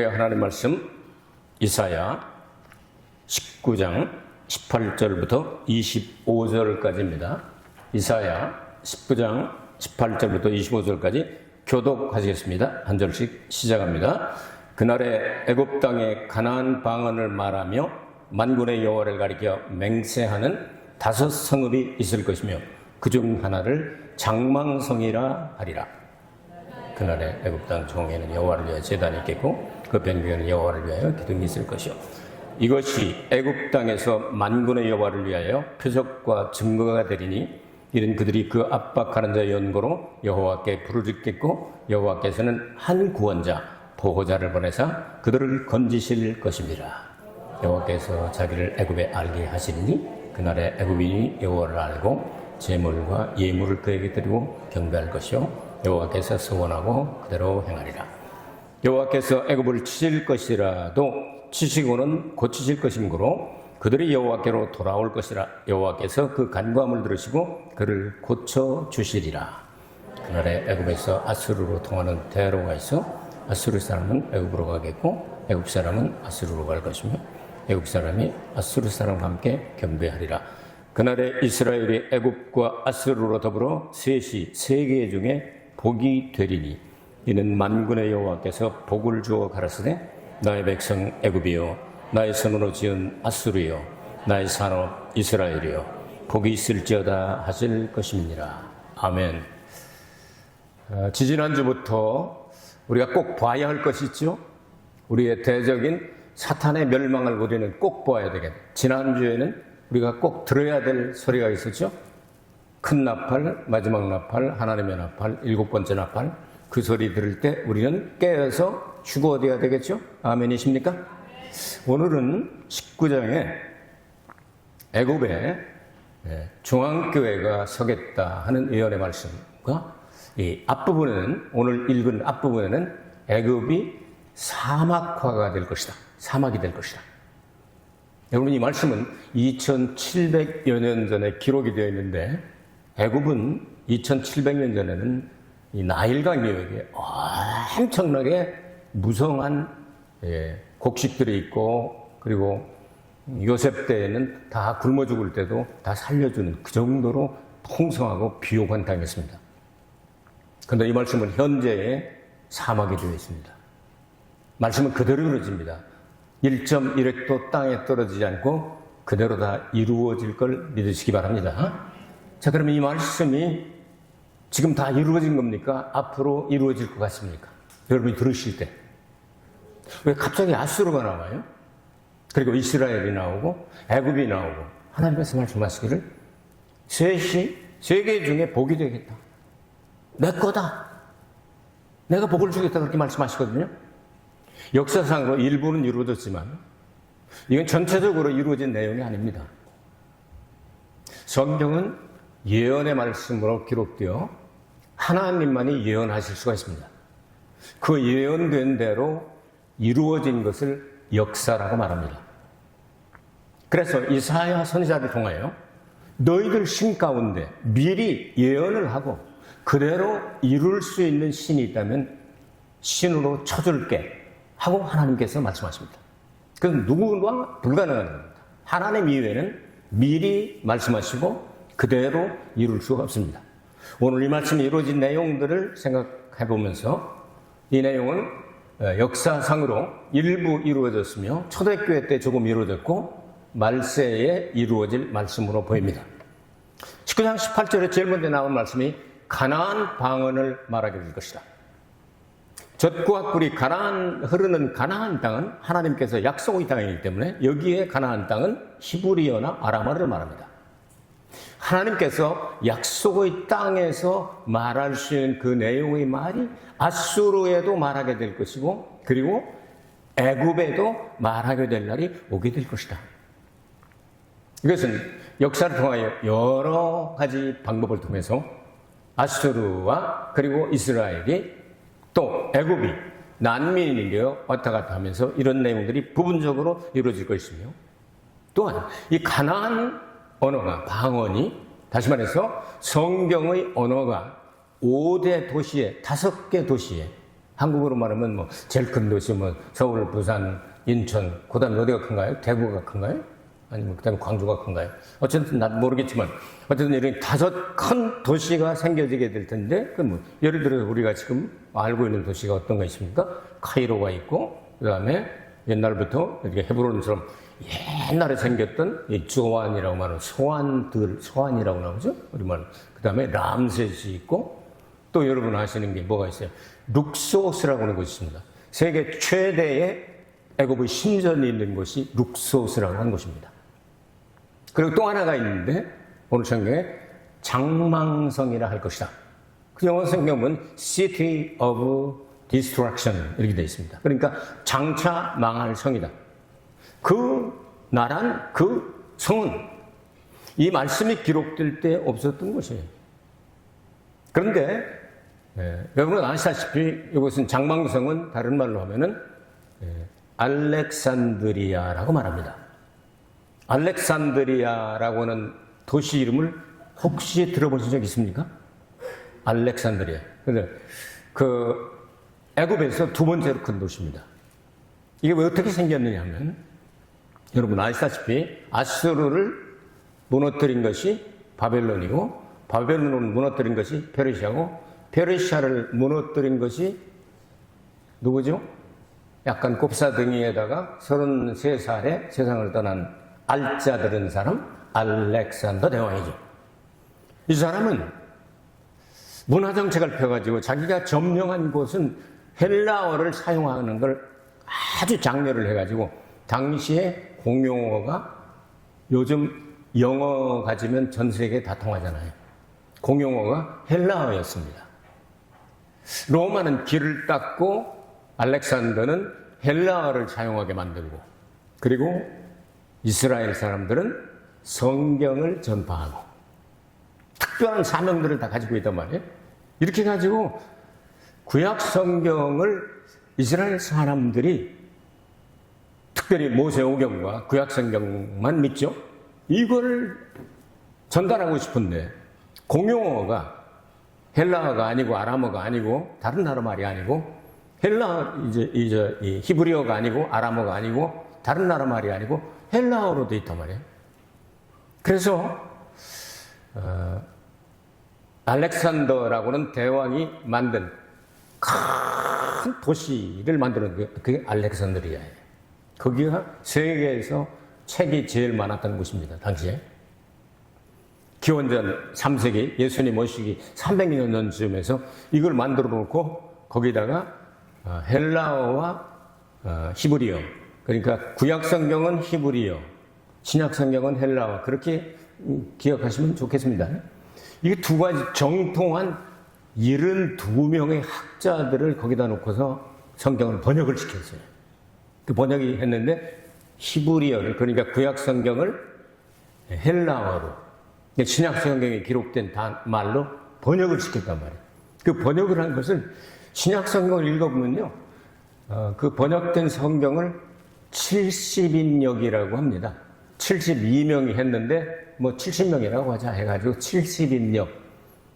하나님 말씀 이사야 19장 18절부터 25절까지입니다. 이사야 19장 18절부터 25절까지 교독하시겠습니다. 한 절씩 시작합니다. 그날에 애굽 땅에 가나안 방언을 말하며 만군의 여호와를 가리켜 맹세하는 5 성읍이 있을 것이며 그중 하나를 장망성이라 하리라. 그날에 애굽 땅 종에는 여호와를 위하여 제단이 있겠고 그 변경에는 여호와를 위하여 기둥이 있을 것이요. 이것이 애굽 땅에서 만군의 여호와를 위하여 표적과 증거가 되리니 이는 그들이 그 압박하는 자의 연고로 여호와께 부르짖겠고 여호와께서는 한 구원자 보호자를 보내사 그들을 건지실 것입니다. 여호와께서 자기를 애굽에 알게 하시리니 그날에 애굽인이 여호와를 알고 제물과 예물을 그에게 드리고 경배할 것이요 여호와께서 서원하고 그대로 행하리라. 여호와께서 애굽을 치실 것이라도 치시고는 고치실 것이므로 그들이 여호와께로 돌아올 것이라. 여호와께서 그 간구함을 들으시고 그를 고쳐 주시리라. 그날에 애굽에서 아수르로 통하는 대로가 있어 아수르 사람은 애굽으로 가겠고 애굽 사람은 아수르로 갈 것이며 애굽 사람이 아수르 사람과 함께 경배하리라. 그날에 이스라엘이 애굽과 아수르로 더불어 셋이 세계 중에 복이 되리니 이는 만군의 여호와께서 복을 주어 가라사대 나의 백성 애굽이요 나의 손으로 지은 아수르요 나의 산업 이스라엘이요 복이 있을지어다 하실 것임이니라. 아멘. 지지난주부터 우리가 꼭 봐야 할 것이 있죠. 우리의 대적인 사탄의 멸망을 우리는 꼭 봐야 되겠다. 지난주에는 우리가 꼭 들어야 될 소리가 있었죠. 큰 나팔, 마지막 나팔, 하나님의 나팔, 7번째 나팔. 그 소리 들을 때 우리는 깨어서 죽어야 되겠죠? 아멘이십니까? 오늘은 19장에 애굽에 중앙교회가 서겠다 하는 예언의 말씀과 이 앞부분에는, 오늘 읽은 앞부분에는 애굽이 사막화가 될 것이다. 사막이 될 것이다. 여러분, 이 말씀은 2700여 년 전에 기록이 되어 있는데 애굽은 2700년 전에는 이 나일강 지역에 엄청나게 무성한 곡식들이 있고 그리고 요셉 때에는 다 굶어 죽을 때도 다 살려주는 그 정도로 풍성하고 비옥한 땅이었습니다. 그런데 이 말씀은 현재의 사막이 되어 있습니다. 말씀은 그대로 이루어집니다. 1.1획도 땅에 떨어지지 않고 그대로 다 이루어질 걸 믿으시기 바랍니다. 자, 그러면 이 말씀이 지금 다 이루어진 겁니까? 앞으로 이루어질 것 같습니까? 여러분이 들으실 때. 왜 갑자기 아수르가 나와요? 그리고 이스라엘이 나오고 애굽이 나오고 하나님께서 말씀하시기를 셋이 세계 중에 복이 되겠다. 내 거다. 내가 복을 주겠다 그렇게 말씀하시거든요. 역사상으로 일부는 이루어졌지만 이건 전체적으로 이루어진 내용이 아닙니다. 성경은 예언의 말씀으로 기록되어 하나님만이 예언하실 수가 있습니다. 그 예언된 대로 이루어진 것을 역사라고 말합니다. 그래서 이사야 선지자를 통하여 너희들 신 가운데 미리 예언을 하고 그대로 이룰 수 있는 신이 있다면 신으로 쳐줄게 하고 하나님께서 말씀하십니다. 그건 누구나 불가능한 겁니다. 하나님 이외에는 미리 말씀하시고 그대로 이룰 수가 없습니다. 오늘 이 말씀이 이루어진 내용들을 생각해 보면서 이 내용은 역사상으로 일부 이루어졌으며 초대교회 때 조금 이루어졌고 말세에 이루어질 말씀으로 보입니다. 19장 18절에 제일 먼저 나온 말씀이 가나안 방언을 말하게 될 것이다. 젖과 꿀이 흐르는 가나안 땅은 하나님께서 약속의 땅이기 때문에 여기에 가나안 땅은 히브리어나 아람어를 말합니다. 하나님께서 약속의 땅에서 말할 수 있는 그 내용의 말이 아수르에도 말하게 될 것이고 그리고 애굽에도 말하게 될 날이 오게 될 것이다. 이것은 역사를 통하여 여러 가지 방법을 통해서 아수르와 그리고 이스라엘이 또 애굽이 난민이 되어 왔다 갔다 하면서 이런 내용들이 부분적으로 이루어질 것이며 또한 이 가나안 언어가 방언이 다시 말해서 성경의 언어가 5대 도시에 5개 도시에 한국으로 말하면 뭐 제일 큰 도시 뭐 서울, 부산, 인천, 그다음에 어디가 큰가요? 대구가 큰가요? 아니면 그다음에 광주가 큰가요? 어쨌든 난 모르겠지만 어쨌든 이런 5 큰 도시가 생겨지게 될 텐데 뭐 예를 들어 우리가 지금 알고 있는 도시가 어떤 거 있습니까? 카이로가 있고 그다음에 옛날부터 이렇게 헤브론처럼 옛날에 생겼던 이 조안이라고 말하는 소안이라고 나오죠? 우리말. 그다음에 람셋이 있고 또 여러분 아시는 게 뭐가 있어요? 룩소스라고 하는 곳이 있습니다. 세계 최대의 애굽의 신전이 있는 곳이 룩소스라고 하는 곳입니다. 그리고 또 하나가 있는데 오늘 성경에 장망성이라 할 것이다. 그 영어 성경은 City of Destruction 이렇게 되어 있습니다. 그러니까 장차 망할 성이다. 그 나란 그 성은 이 말씀이 기록될 때 없었던 것이에요. 그런데 여러분 아시다시피 이것은 장망성은 다른 말로 하면은 알렉산드리아라고 말합니다. 알렉산드리아라고 하는 도시 이름을 혹시 들어보신 적 있습니까? 알렉산드리아. 그래서 그 애굽에서 2번째로 큰 도시입니다. 이게 왜 어떻게 생겼느냐 하면 여러분 아시다시피 아수르를 무너뜨린 것이 바벨론이고 바벨론을 무너뜨린 것이 페르시아고 페르시아를 무너뜨린 것이 누구죠? 약간 곱사등이에다가 33살에 세상을 떠난 알자 들은 사람 알렉산더 대왕이죠. 이 사람은 문화정책을 펴가지고 자기가 점령한 곳은 헬라어를 사용하는 걸 아주 장려를 해가지고 당시에 공용어가 요즘 영어 가지면 전 세계에 다 통하잖아요. 공용어가 헬라어였습니다. 로마는 길을 닦고 알렉산더는 헬라어를 사용하게 만들고 그리고 이스라엘 사람들은 성경을 전파하고 특별한 사명들을 다 가지고 있단 말이에요. 이렇게 가지고 구약 성경을 이스라엘 사람들이 특별히 모세오경과 구약 성경만 믿죠. 이거를 전달하고 싶은데 공용어가 헬라어가 아니고 아람어가 아니고 다른 나라 말이 아니고 이 히브리어가 아니고 아람어가 아니고 다른 나라 말이 아니고 헬라어로 돼 있단 말이에요. 그래서 알렉산더라고는 대왕이 만든 큰 도시를 만드는 그게 알렉산드리아예요. 거기가 세계에서 책이 제일 많았던 곳입니다. 당시에. 기원전 3세기 예수님 오시기 300년 전쯤에서 이걸 만들어 놓고 거기다가 헬라어와 히브리어 그러니까 구약 성경은 히브리어 신약 성경은 헬라어 그렇게 기억하시면 좋겠습니다. 이게 2가지 정통한 72명의 학자들을 거기다 놓고서 성경을 번역을 시켰어요. 그 번역이 했는데 히브리어를 그러니까 구약 성경을 헬라어로 신약 성경에 기록된 말로 번역을 시켰단 말이에요. 그 번역을 한 것을 신약 성경을 읽어보면요. 그 번역된 성경을 70인역이라고 합니다. 72명이 했는데 뭐 70명이라고 하자 해가지고 70인역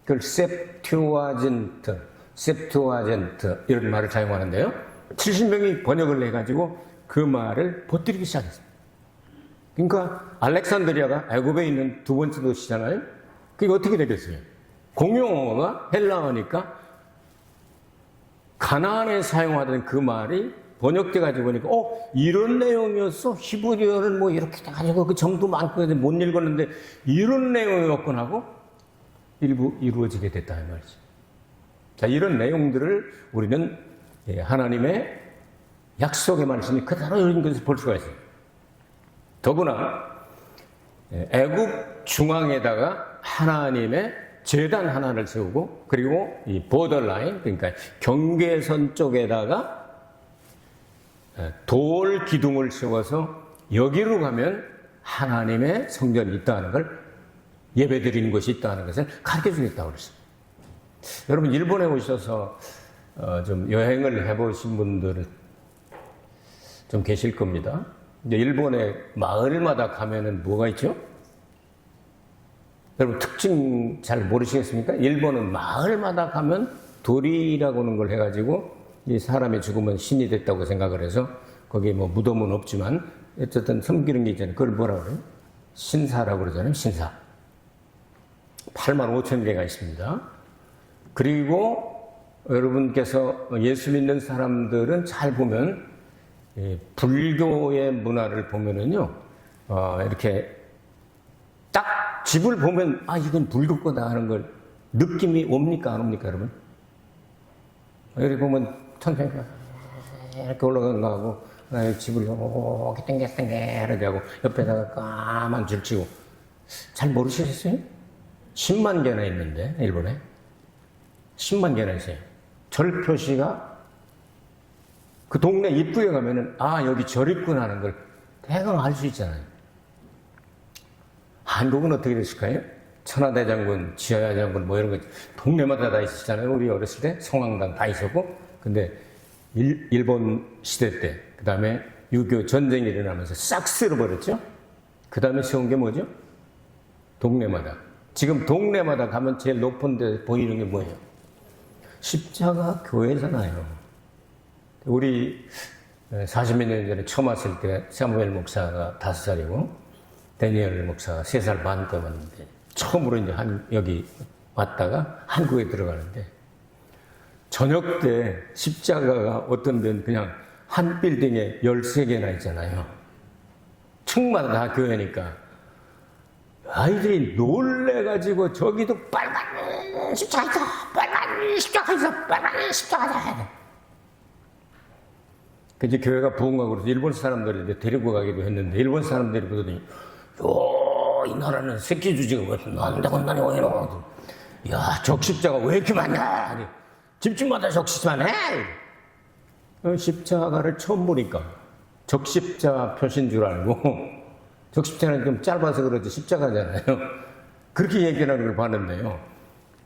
그걸 셉투아젠트 이런 말을 사용하는데요. 70명이 번역을 해가지고 그 말을 퍼뜨리기 시작했습니다. 그러니까 알렉산드리아가 애굽에 있는 2번째 도시잖아요. 그게 어떻게 되겠어요? 공용어가 헬라어니까 가나안에 사용하던 그 말이 번역돼 가지고 보니까 이런 내용이었어. 히브리어를 뭐 이렇게 가지고 그 정도 많고 못 읽었는데 이런 내용이었군 하고 일부 이루어지게 됐다 이 말이죠. 자, 이런 내용들을 우리는 하나님의 약속의 말씀이 그대로 이런 것을 볼 수가 있어요. 더구나 애굽 중앙에다가 하나님의 제단 하나를 세우고 그리고 이 보더라인 그러니까 경계선 쪽에다가 돌 기둥을 세워서 여기로 가면 하나님의 성전이 있다는 걸 예배드리는 곳이 있다는 것을 가르쳐 주겠다고 그랬어요. 여러분 일본에 오셔서 좀 여행을 해보신 분들 좀 계실 겁니다. 근데 일본의 마을마다 가면은 뭐가 있죠? 여러분 특징 잘 모르시겠습니까? 일본은 마을마다 가면 도리라고 하는 걸 해가지고 이 사람이 죽으면 신이 됐다고 생각을 해서 거기에 뭐 무덤은 없지만 어쨌든 섬기는 게 있잖아요. 그걸 뭐라 그래요? 신사라고 그러잖아요. 신사. 85,000개가 있습니다. 그리고 여러분께서 예수 믿는 사람들은 잘 보면 불교의 문화를 보면은요, 이렇게 딱 집을 보면 이건 불교 거다 하는 걸 느낌이 옵니까 안 옵니까 여러분? 여기 보면 천천히 이렇게 올라가는 거 하고 집을 이렇게 땡겨하게 하고 옆에다가 까만 줄 치고 잘 모르시겠어요? 10만 개나 있는데 일본에 10만 개나 있어요. 절 표시가 그 동네 입구에 가면은 여기 절 있구나 하는 걸 대강 알 수 있잖아요. 한국은 어떻게 됐을까요? 천하대장군, 지하야장군 뭐 이런 거 동네마다 다 있었잖아요. 우리 어렸을 때 성황당 다 있었고, 근데 일본 시대 때 그 다음에 6.25 전쟁이 일어나면서 싹 쓸어버렸죠. 그 다음에 세운 게 뭐죠? 동네마다. 지금 동네마다 가면 제일 높은 데 보이는 게 뭐예요? 십자가 교회잖아요. 우리 40몇 년 전에 처음 왔을 때 사무엘 목사가 5살이고 데니엘 목사가 3살 반 때 왔는데 처음으로 이제 여기 왔다가 한국에 들어가는데 저녁 때 십자가가 어떤 데는 그냥 한 빌딩에 13개나 있잖아요. 층마다 다 교회니까 아이들이 놀래가지고 저기도 빨간 십자가 있어, 빨간 십자가 있어, 빨간 십자가다. 이제 교회가 부흥하고 그래서 일본 사람들을 이제 데리고 가기도 했는데 일본 사람들이 그러더니 이 나라는 새끼 주지가 왜 난다건다니 왜 이러고 적십자가 왜 이렇게 많냐. 집집마다 적십자만 해. 십자가를 처음 보니까 적십자 표시인 줄 알고 적십자는 좀 짧아서 그러지 십자가잖아요. 그렇게 얘기하는 걸 봤는데요.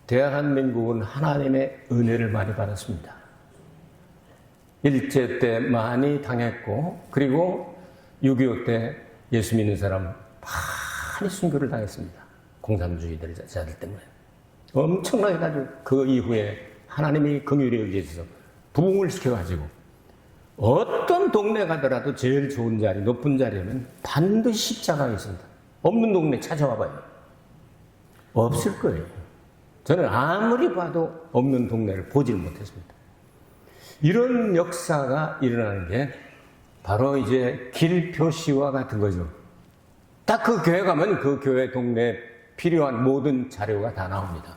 대한민국은 하나님의 은혜를 많이 받았습니다. 일제 때 많이 당했고 그리고 6.25 때 예수 믿는 사람 많이 순교를 당했습니다. 공산주의자들 때문에. 엄청나게 가지고 그 이후에 하나님이 긍휼에 의해서 부흥을 시켜가지고 어떤 동네 가더라도 제일 좋은 자리, 높은 자리에는 반드시 십자가가 있습니다. 없는 동네 찾아와봐요. 없을 거예요. 저는 아무리 봐도 없는 동네를 보질 못했습니다. 이런 역사가 일어나는 게 바로 이제 길 표시와 같은 거죠. 딱 그 교회 가면 그 교회 동네에 필요한 모든 자료가 다 나옵니다.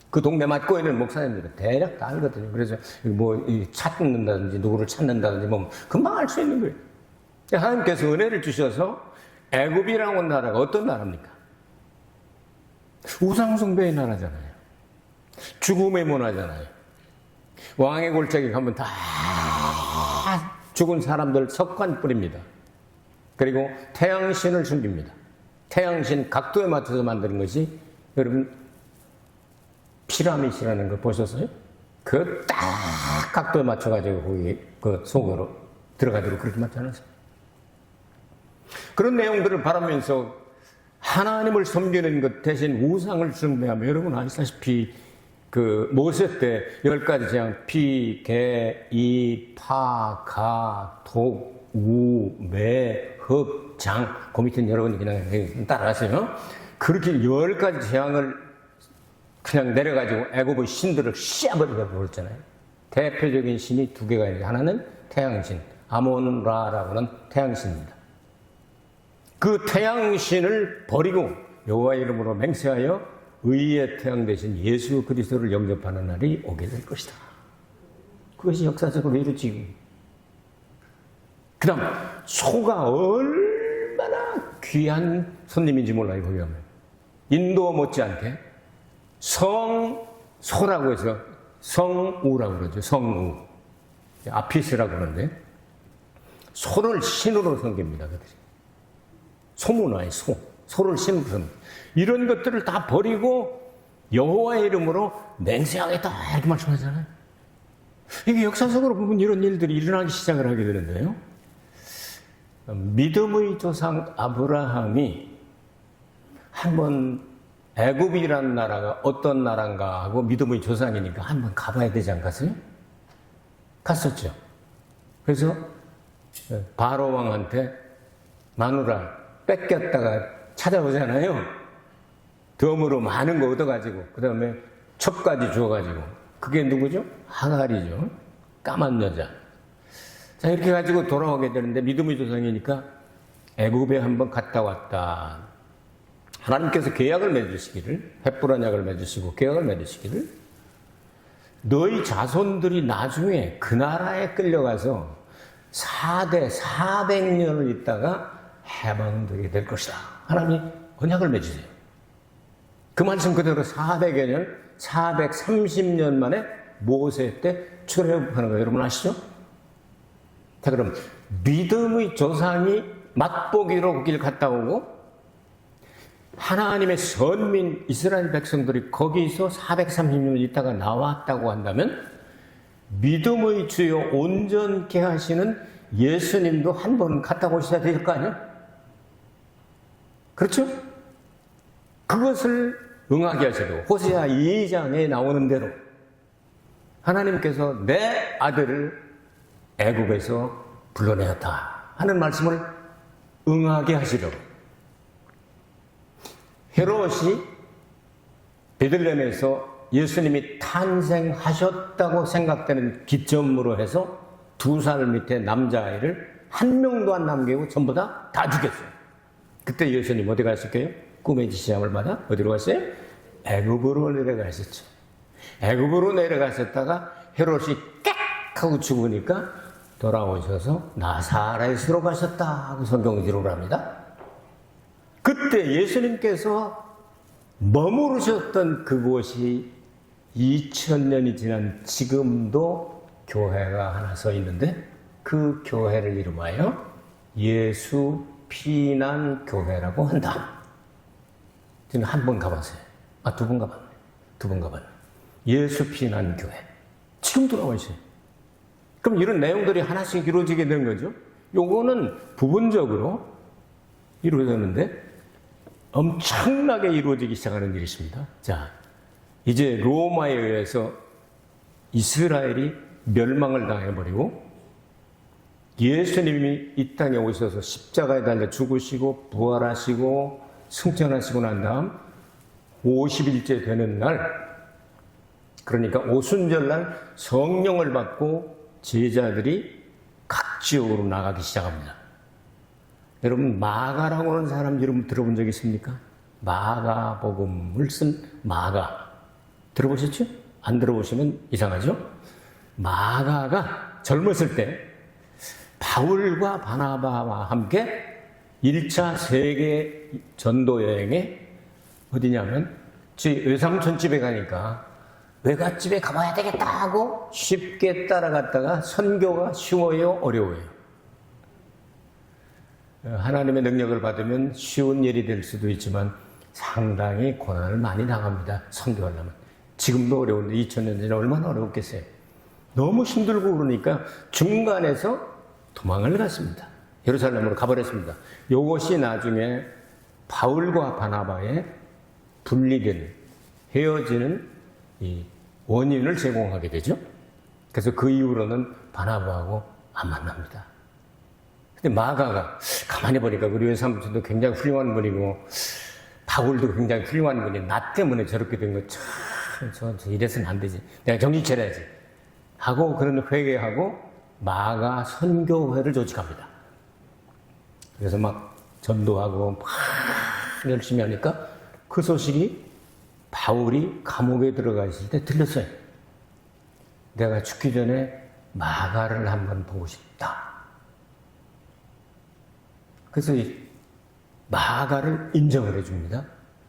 그 동네 맡고 있는 목사님들은 대략 다 알거든요. 그래서 뭐 찾는다든지 누구를 찾는다든지 뭐 금방 알 수 있는 거예요. 하나님께서 은혜를 주셔서 애굽이라는 나라가 어떤 나라입니까? 우상숭배의 나라잖아요. 죽음의 문화잖아요. 왕의 골짜기 가면 다 죽은 사람들 석관 뿌립니다. 그리고 태양신을 숨깁니다. 태양신 각도에 맞춰서 만드는 것이 여러분 피라밋이라는 거 보셨어요? 그 딱 각도에 맞춰가지고 거기 그 속으로 들어가도록 그렇게 맞춰놨어요. 그런 내용들을 바라면서 하나님을 섬기는 것 대신 우상을 숭배하며 여러분 아시다시피 그 모세 때 10가지 재앙 피, 개, 이, 파, 가, 독, 우, 매, 흡, 장 그 밑에는 여러분이 그냥 따라하세요. 그렇게 10가지 재앙을 그냥 내려가지고 애굽의 신들을 씌어버리게 보였잖아요. 대표적인 신이 2개가 있는데 하나는 태양신, 아몬라라고는 태양신입니다. 그 태양신을 버리고 여호와의 이름으로 맹세하여 의의 태양 대신 예수 그리스도를 영접하는 날이 오게 될 것이다. 그것이 역사적으로 이루어지고 그 다음 소가 얼마나 귀한 손님인지 몰라요. 거기 가면 인도 못지않게 성소라고 해서 성우라고 그러죠. 성우 아피스라고 그러는데 소를 신으로 섬깁니다. 소문화의 소를 신으로 섬깁니다. 이런 것들을 다 버리고 여호와의 이름으로 맹세하겠다 이렇게 말씀하잖아요. 이게 역사적으로 보면 이런 일들이 일어나기 시작을 하게 되는데요. 믿음의 조상 아브라함이 한번 애굽이라는 나라가 어떤 나라인가 하고 믿음의 조상이니까 한번 가봐야 되지 않겠어요? 갔었죠. 그래서 바로 왕한테 마누라 뺏겼다가 찾아오잖아요. 덤으로 많은 거 얻어가지고 그 다음에 첩까지 주어가지고 그게 누구죠? 하갈이죠. 까만 여자. 자, 이렇게 가지고 돌아오게 되는데 믿음의 조상이니까 애굽에 한번 갔다 왔다. 하나님께서 계약을 맺으시기를, 햇불한 약을 맺으시고 계약을 맺으시기를, 너희 자손들이 나중에 그 나라에 끌려가서 4대 400년을 있다가 해방되게 될 것이다. 하나님이 언약을 맺으세요. 그 말씀 그대로 400여 년, 430년 만에 모세 때 출애굽하는 거 여러분 아시죠? 자, 그럼 믿음의 조상이 맛보기로 그 길 갔다 오고 하나님의 선민 이스라엘 백성들이 거기서 430년 있다가 나왔다고 한다면 믿음의 주요 온전케 하시는 예수님도 한 번 갔다 오셔야 될 거 아니에요? 그렇죠? 그것을 응하게 하셔도 호세아 2장에 나오는 대로 하나님께서 내 아들을 애굽에서 불러내었다 하는 말씀을 응하게 하시려고 헤롯이 베들레헴에서 예수님이 탄생하셨다고 생각되는 기점으로 해서 2살 밑에 남자아이를 한 명도 안 남기고 전부 다 죽였어요. 그때 예수님 어디 가셨게요? 꿈의 지시함을 받아 어디로 갔어요? 애굽으로 내려가셨죠. 애굽으로 내려가셨다가 헤롯이 깍 하고 죽으니까 돌아오셔서 나사렛으로 가셨다 하고 성경이 기록합니다. 그때 예수님께서 머무르셨던 그곳이 2000년이 지난 지금도 교회가 하나 서 있는데 그 교회를 이름하여 예수 피난 교회라고 한다. 저는 한 번 가봤어요. 두 번 가봤네요. 2번 가봤네요. 예수 피난 교회. 지금도 나와 있어요. 그럼 이런 내용들이 하나씩 이루어지게 된 거죠. 요거는 부분적으로 이루어졌는데 엄청나게 이루어지기 시작하는 일이십니다. 자, 이제 로마에 의해서 이스라엘이 멸망을 당해버리고 예수님이 이 땅에 오셔서 십자가에 달려 죽으시고 부활하시고 승천하시고 난 다음 50일째 되는 날, 그러니까 오순절날 성령을 받고 제자들이 각 지역으로 나가기 시작합니다. 여러분 마가라고 하는 사람 이름 들어본 적 있습니까? 마가복음을 쓴 마가 들어보셨죠? 안 들어보시면 이상하죠? 마가가 젊었을 때 바울과 바나바와 함께 1차 세계 전도 여행에 어디냐면 제 외삼촌 집에 가니까 외갓집에 가봐야 되겠다 하고 쉽게 따라갔다가 선교가 쉬워요, 어려워요? 하나님의 능력을 받으면 쉬운 일이 될 수도 있지만 상당히 고난을 많이 당합니다. 선교하려면. 지금도 어려운데 2000년 전에 얼마나 어려웠겠어요. 너무 힘들고 그러니까 중간에서 도망을 갔습니다. 예루살렘으로 가버렸습니다. 이것이 나중에 바울과 바나바의 분리되는, 헤어지는 이 원인을 제공하게 되죠. 그래서 그 이후로는 바나바하고 안 만납니다. 근데 마가가 가만히 보니까 우리 외삼촌도 굉장히 훌륭한 분이고 바울도 굉장히 훌륭한 분이 나 때문에 저렇게 된 거 참, 저 이래서는 안 되지. 내가 정신 차려야지. 하고 그런 회개하고 마가 선교회를 조직합니다. 그래서 막 전도하고 막 열심히 하니까 그 소식이 바울이 감옥에 들어가 있을 때 들렸어요. 내가 죽기 전에 마가를 한번 보고 싶다. 그래서 이 마가를 인정을 해줍니다.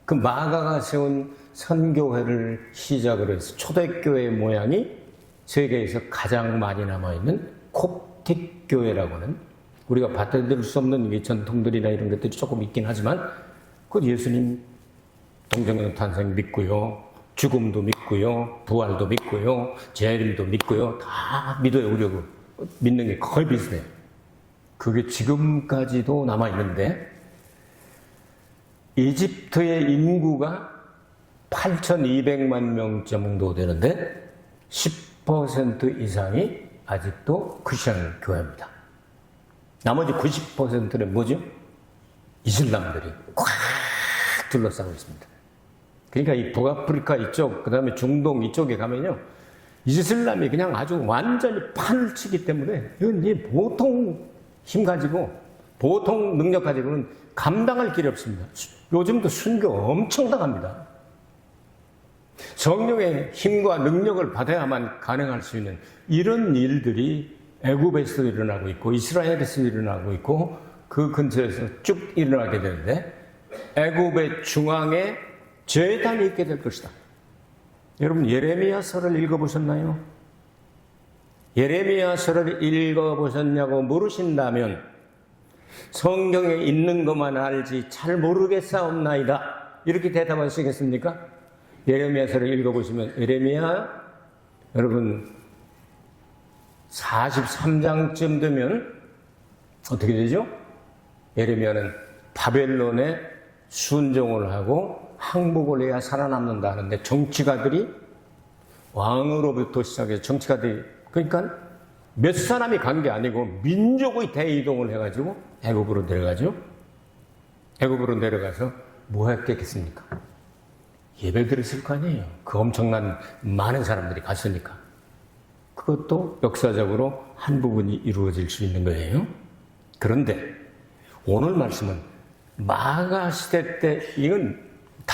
그 마가가 세운 선교회를 시작으로 해서 초대교회 모양이 세계에서 가장 많이 남아있는 콥틱 교회라고 하는, 우리가 받아들일 수 없는 전통들이나 이런 것들이 조금 있긴 하지만 그 예수님 동정의 탄생 믿고요, 죽음도 믿고요, 부활도 믿고요, 재림도 믿고요, 다 믿어요. 우리가 믿는 게 거의 비슷해요. 그게 지금까지도 남아있는데 이집트의 인구가 8,200만 명 정도 되는데 10% 이상이 아직도 크리스천 교회입니다. 나머지 90%는 뭐죠? 이슬람들이 꽉 둘러싸고 있습니다. 그러니까 이 북아프리카 이쪽, 그 다음에 중동 이쪽에 가면요, 이슬람이 그냥 아주 완전히 판을 치기 때문에 이건 보통 힘 가지고, 보통 능력 가지고는 감당할 길이 없습니다. 요즘도 순교 엄청 당합니다. 성령의 힘과 능력을 받아야만 가능할 수 있는 이런 일들이 애굽에서 일어나고 있고 이스라엘에서 일어나고 있고 그 근처에서 쭉 일어나게 되는데, 애굽의 중앙에 제단이 있게 될 것이다. 여러분, 예레미야서를 읽어보셨나요? 예레미야서를 읽어보셨냐고 물으신다면 성경에 있는 것만 알지 잘 모르겠사옵나이다, 이렇게 대답하시겠습니까? 예레미야서를 읽어보시면 예레미야, 여러분 43장쯤 되면 어떻게 되죠? 예레미야는 바벨론에 순종을 하고 항복을 해야 살아남는다 하는데, 정치가들이 왕으로부터 시작해서 정치가들이, 그러니까 몇 사람이 간 게 아니고 민족의 대이동을 해가지고 애굽으로 내려가죠. 애굽으로 내려가서 뭐 했겠습니까? 예배 드렸을 거 아니에요. 그 엄청난 많은 사람들이 갔으니까. 그것도 역사적으로 한 부분이 이루어질 수 있는 거예요. 그런데 오늘 말씀은 마가 시대 때 이건 5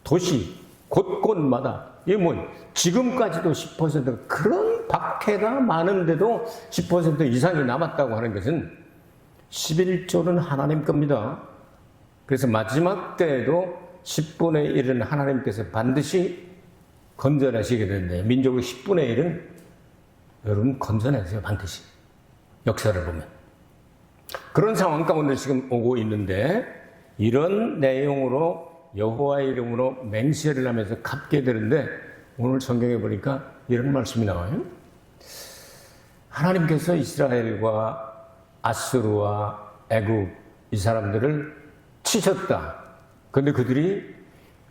도시 곳곳마다, 이게 지금까지도 10% 그런 박해가 많은데도 10% 이상이 남았다고 하는 것은 11조는 하나님 겁니다. 그래서 마지막 때에도 10분의 1은 하나님께서 반드시 건져내시게 되는데, 민족의 10분의 1은 여러분 건져내세요, 반드시. 역사를 보면. 그런 상황 가운데 지금 오고 있는데, 이런 내용으로 여호와의 이름으로 맹세를 하면서 갚게 되는데, 오늘 성경에 보니까 이런 말씀이 나와요. 하나님께서 이스라엘과 아수르와 애굽 이 사람들을 치셨다. 그런데 그들이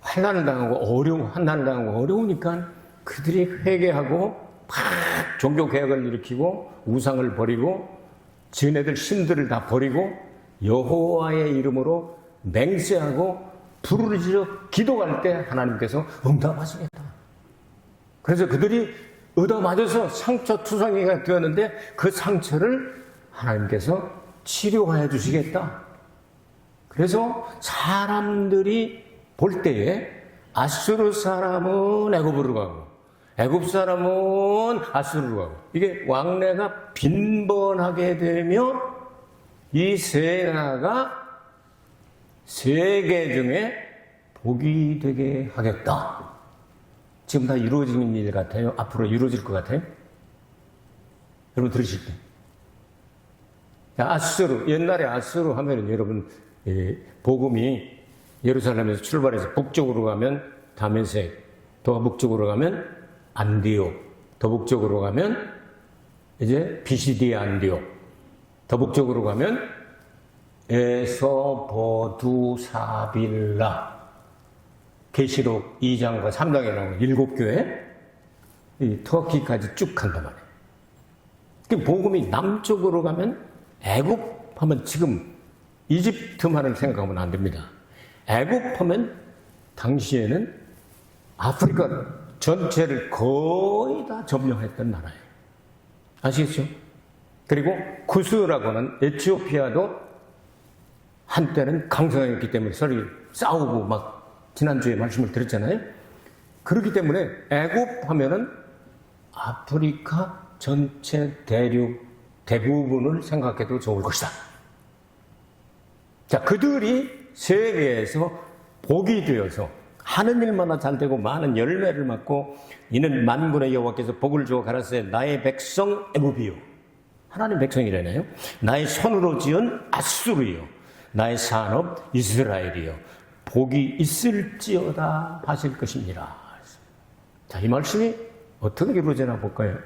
환난을 당하고 어려우니까 그들이 회개하고 막 종교 개혁을 일으키고 우상을 버리고 지네들 신들을 다 버리고 여호와의 이름으로 맹세하고 부르짖어 기도할 때 하나님께서 응답하시겠다. 그래서 그들이 얻어맞아서 상처투성이가 되었는데 그 상처를 하나님께서 치료해 주시겠다. 그래서 사람들이 볼 때에 아수르 사람은 애굽으로 가고 애굽 사람은 아수르로 가고, 이게 왕래가 빈번하게 되면 이 세 나라가 세계 중에 복이 되게 하겠다. 지금 다 이루어지는 일 같아요? 앞으로 이루어질 것 같아요? 여러분 들으실 때. 아수르, 옛날에 아수르 하면은 여러분, 복음이 예루살렘에서 출발해서 북쪽으로 가면 다메섹, 더 북쪽으로 가면 안디옥, 더 북쪽으로 가면 이제 비시디아 안디옥, 더 북쪽으로 가면 에서버두사빌라, 계시록 2장과 3장에 나오는 7교회, 이 터키까지 쭉 간단 말이에요. 그 복음이 남쪽으로 가면 애굽 하면 지금 이집트만을 생각하면 안 됩니다. 애굽 하면 당시에는 아프리카 전체를 거의 다 점령했던 나라예요. 아시겠죠? 그리고 쿠스라고 하는 에티오피아도 한때는 강성했기 때문에 서로 싸우고 막 지난주에 말씀을 드렸잖아요. 그렇기 때문에 애굽 하면은 아프리카 전체 대륙 대부분을 생각해도 좋을 것이다. 자, 그들이 세계에서 복이 되어서 하는 일마다 잘 되고 많은 열매를 맺고, 이는 만군의 여호와께서 복을 주어 가라사대 나의 백성 애굽이요, 하나님 백성이라네요. 나의 손으로 지은 아수르요, 나의 산업 이스라엘이요, 복이 있을지어다 하실 것입니다. 자, 이 말씀이 어떻게 이루어지나 볼까요?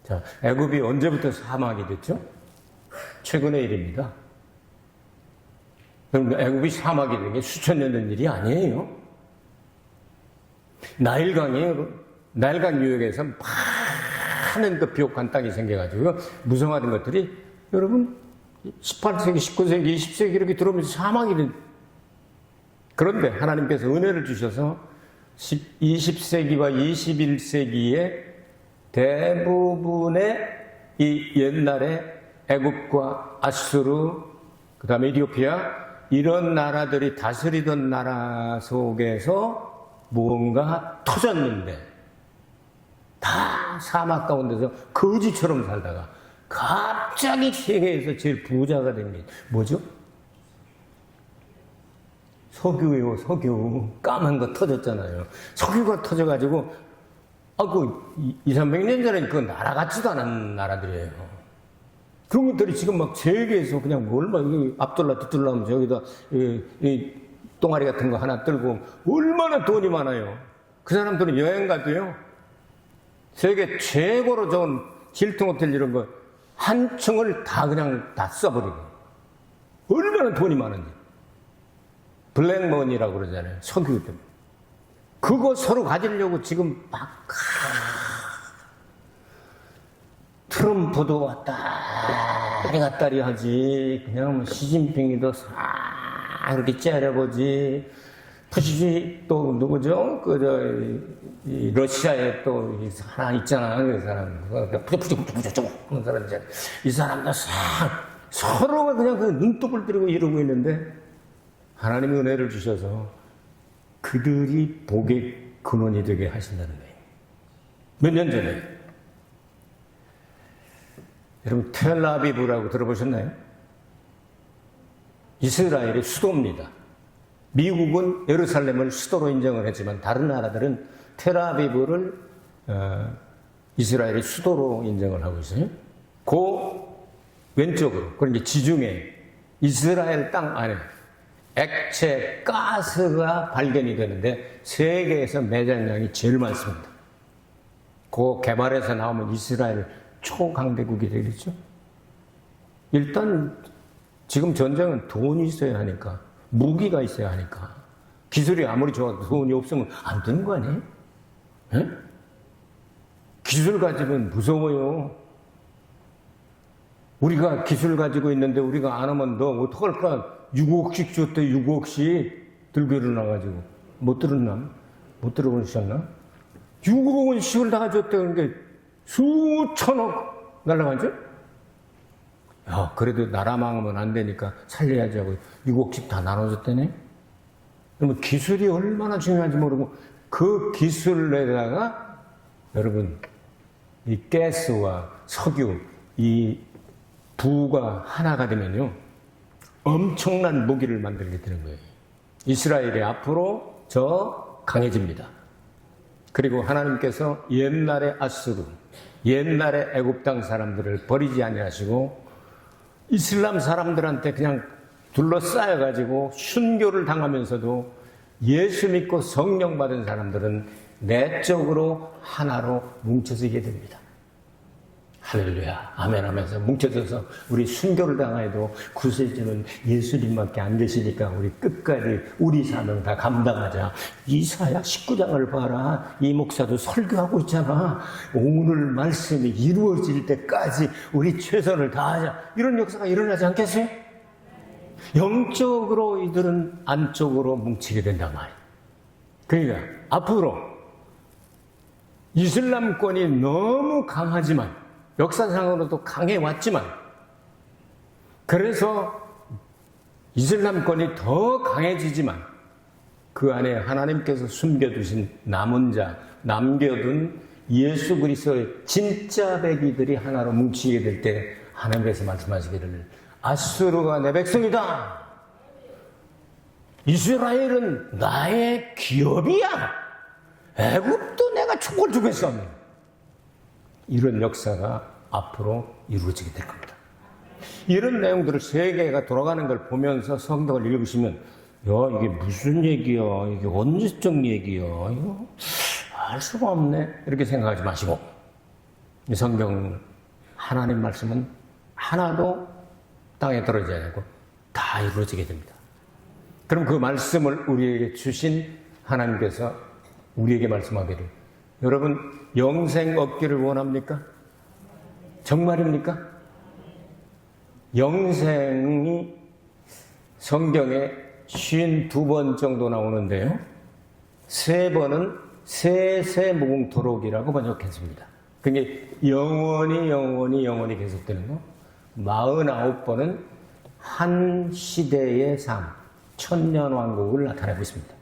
자, 애굽이 언제부터 사막이 됐죠? 최근의 일입니다. 그럼 애굽이 사막이 된 게 수천 년 된 일이 아니에요. 나일강 유역에서 많은 그 비옥한 땅이 생겨가지고 무성화된 것들이 여러분 18세기, 19세기, 20세기 이렇게 들어오면서 사망이 된. 그런데 하나님께서 은혜를 주셔서 20세기와 21세기에 대부분의 이 옛날에 애굽과 아수르, 그 다음에 이디오피아 이런 나라들이 다스리던 나라 속에서 뭔가 터졌는데 다 사막 가운데서 거지처럼 살다가 갑자기 세계에서 제일 부자가 된 게 뭐죠? 석유요, 석유. 까만 거 터졌잖아요. 석유가 터져가지고, 그 200~300년 전에 그 나라 같지도 않은 나라들이에요. 그런 것들이 지금 막 세계에서 그냥 앞돌라 뒤돌라 하면 저기다 이 똥아리 같은 거 하나 들고 얼마나 돈이 많아요. 그 사람들은 여행 가도요, 세계 최고로 좋은 힐튼 호텔 이런 거 한 층을 다 그냥 다 써버리고. 얼마나 돈이 많은지. 블랙머니라고 그러잖아요. 석유 때문에. 그거 서로 가지려고 지금 막, 트럼프도 왔다리 갔다리 하지. 그냥 뭐 시진핑이도 싹 이렇게 째려보지. 푸시지 또 누구죠? 이 러시아에 또 하나 있잖아. 그 사람. 푸시 그런 사람 있잖아. 이 사람들 싹 서로가 그냥 그 눈독을 들이고 이러고 있는데 하나님의 은혜를 주셔서 그들이 복의 근원이 되게 하신다는 거예요. 몇 년 전에. 여러분, 텔아비브라고 들어보셨나요? 이스라엘의 수도입니다. 미국은 예루살렘을 수도로 인정을 했지만 다른 나라들은 텔아비브를 이스라엘의 수도로 인정을 하고 있어요. 그 왼쪽으로, 그러니까 지중해, 이스라엘 땅 안에 액체 가스가 발견이 되는데 세계에서 매장량이 제일 많습니다. 그 개발에서 나오면 이스라엘 초강대국이 되겠죠. 일단 지금 전쟁은 돈이 있어야 하니까, 무기가 있어야 하니까, 기술이 아무리 좋아도 돈이 없으면 안 되는 거 아니에요? 에? 기술 가지면 무서워요. 우리가 기술 가지고 있는데 우리가 안 하면 너 어떡할까? 6억씩 줬대, 6억씩 들고 일어나가지고. 못 들었나? 못 들어보셨나? 6억 원씩을 다 줬대. 그러니까 수천억 날라가죠? 야, 그래도 나라 망하면 안 되니까 살려야지 하고 6억씩 다 나눠줬다네? 그러면 기술이 얼마나 중요한지 모르고 그 기술에다가 여러분, 이 가스와 석유, 이 부가 하나가 되면요, 엄청난 무기를 만들게 되는 거예요. 이스라엘이 앞으로 더 강해집니다. 그리고 하나님께서 옛날의 아수르, 옛날의 애굽 땅 사람들을 버리지 아니하시고 이슬람 사람들한테 그냥 둘러싸여가지고 순교를 당하면서도 예수 믿고 성령 받은 사람들은 내적으로 하나로 뭉쳐지게 됩니다. 할렐루야, 아멘 하면서 뭉쳐져서 우리 순교를 당해도 구세주는 예수님밖에 안 계시니까 우리 끝까지 우리 사명 다 감당하자. 이사야 19장을 봐라. 이 목사도 설교하고 있잖아. 오늘 말씀이 이루어질 때까지 우리 최선을 다하자. 이런 역사가 일어나지 않겠어요? 영적으로 이들은 안쪽으로 뭉치게 된단 말이에요. 그러니까 앞으로 이슬람권이 너무 강하지만 역사상으로도 강해왔지만 그래서 이슬람권이 더 강해지지만 그 안에 하나님께서 숨겨두신 남은 자, 남겨둔 예수 그리스도의 진짜 백이들이 하나로 뭉치게 될 때 하나님께서 말씀하시기를 아수르가 내 백성이다. 이스라엘은 나의 기업이야. 애굽도 내가 촉을 주겠어. 이런 역사가 앞으로 이루어지게 될 겁니다. 이런 내용들을 세계가 돌아가는 걸 보면서 성경을 읽으시면 야, 이게 무슨 얘기야? 이게 언제적 얘기야? 이거 알 수가 없네. 이렇게 생각하지 마시고 이 성경 하나님 말씀은 하나도 땅에 떨어지지 않고 다 이루어지게 됩니다. 그럼 그 말씀을 우리에게 주신 하나님께서 우리에게 말씀하기를 여러분 영생 얻기를 원합니까? 정말입니까? 영생이 성경에 52번 정도 나오는데요. 3번은 세세무궁토록이라고 번역했습니다. 그게 영원히 계속되는 거. 49번은 한 시대의 삶, 천년왕국을 나타내고 있습니다.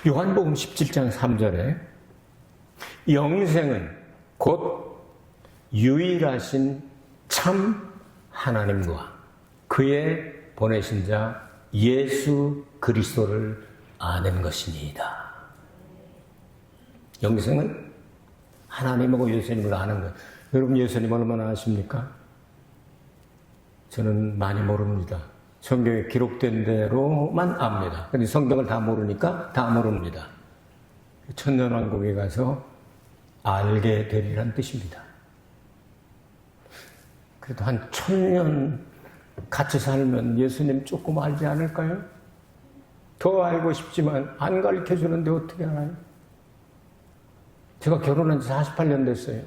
요한복음 17장 3절에 영생은 곧 유일하신 참 하나님과 그의 보내신 자 예수 그리스도를 아는 것이니이다. 영생은 하나님하고 예수님을 아는 것. 여러분 예수님 얼마나 아십니까? 저는 많이 모릅니다. 성경에 기록된 대로만 압니다. 근데 성경을 다 모르니까 다 모릅니다. 천년왕국에 가서 알게 되리란 뜻입니다. 그래도 한 1000년 같이 살면 예수님 조금 알지 않을까요? 더 알고 싶지만 안 가르쳐 주는데 어떻게 알아요? 제가 결혼한 지 48년 됐어요.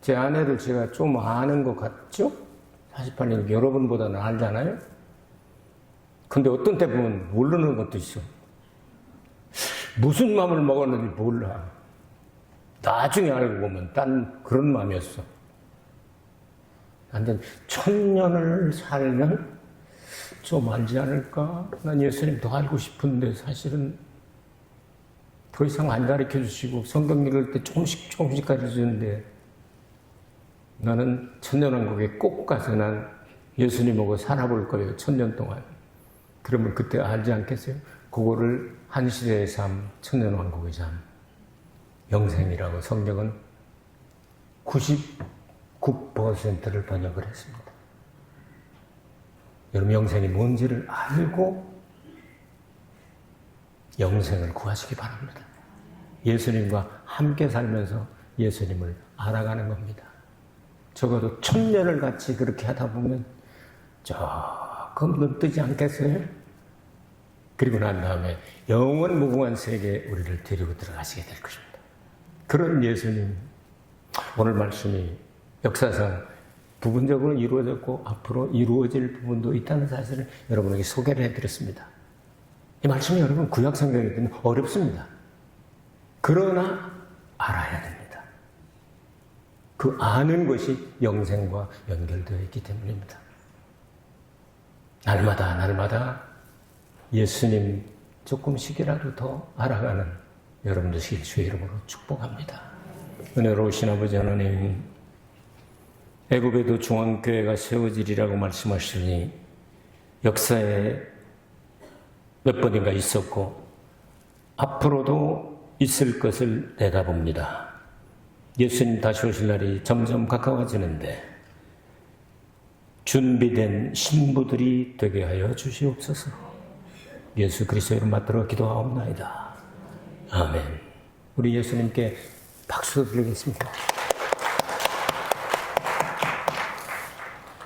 제 아내를 제가 좀 아는 것 같죠? 48년 여러분보다는 알잖아요? 근데 어떤 때 보면 모르는 것도 있어. 무슨 마음을 먹었는지 몰라. 나중에 알고 보면 딴 그런 마음이었어. 완전 1000년을 살면 좀 알지 않을까? 난 예수님 더 알고 싶은데 사실은 더 이상 안 가르쳐 주시고 성경 읽을 때 조금씩 가르쳐 주는데 나는 천년왕국에 꼭 가서 난 예수님하고 살아볼 거예요. 1000년 동안. 그러면 그때 알지 않겠어요? 그거를 한 시대의 삶, 천년왕국의 삶, 영생이라고 성경은 99%를 번역을 했습니다. 여러분 영생이 뭔지를 알고 영생을 구하시기 바랍니다. 예수님과 함께 살면서 예수님을 알아가는 겁니다. 적어도 1000년을 같이 그렇게 하다 보면 조금 눈뜨지 않겠어요? 그리고 난 다음에 영원 무궁한 세계에 우리를 데리고 들어가시게 될 것입니다. 그런 예수님, 오늘 말씀이 역사상 부분적으로 이루어졌고 앞으로 이루어질 부분도 있다는 사실을 여러분에게 소개를 해드렸습니다. 이 말씀이 여러분 구약 성경이기 때문에 어렵습니다. 그러나 알아야 됩니다. 그 아는 것이 영생과 연결되어 있기 때문입니다. 날마다 예수님 조금씩이라도 더 알아가는 여러분 되시길 주의 이름으로 축복합니다. 은혜로우신 아버지 하나님, 애굽에도 중앙교회가 세워지리라고 말씀하시니 역사에 몇 번인가 있었고 앞으로도 있을 것을 내다봅니다. 예수님 다시 오실 날이 점점 가까워지는데 준비된 신부들이 되게 하여 주시옵소서. 예수 그리스도의 이름 받들어 기도하옵나이다. 아멘. 우리 예수님께 박수 드리겠습니다.